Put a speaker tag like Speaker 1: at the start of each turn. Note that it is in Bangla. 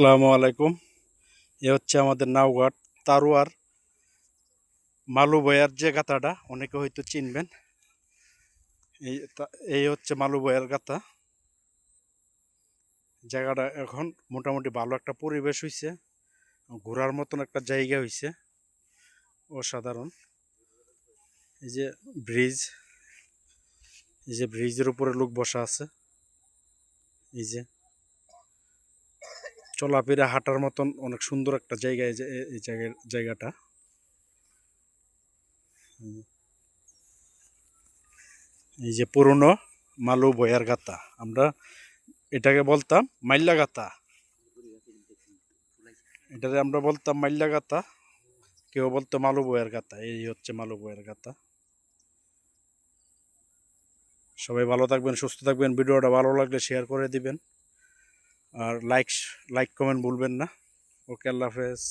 Speaker 1: আসসালামু আলাইকুম। এ হচ্ছে আমাদের নাওঘাট তারুয়ার মালুবয়ার যে গাথাটা অনেকে হয়তো চিনবেন। এই হচ্ছে মালুবয়ার গাথা। জায়গাটা এখন মোটামুটি ভালো একটা পরিবেশ হইছে, ঘোরার মতন একটা জায়গা হইছে, অসাধারণ। এই যে ব্রিজ, এই যে ব্রিজের উপরে লোক বসা আছে, এই যে চলাফেরা হাঁটার মতন অনেক সুন্দর একটা জায়গা। এই যে এই জায়গাটা এই যে পুরনো মালুবয়ার গাথা, আমরা এটাকে বলতাম মাইল্লা গাথা। এটাকে আমরা বলতাম মাইল্লা গাথা, কেউ বলতো মালুবয়ার গাথা। এই হচ্ছে মালুবয়ার গাথা। সবাই ভালো থাকবেন, সুস্থ থাকবেন। ভিডিওটা ভালো লাগলে শেয়ার করে দিবেন, আর লাইক কমেন্ট ভুলবেন না। ওকে, আল্লাহ হাফেজ।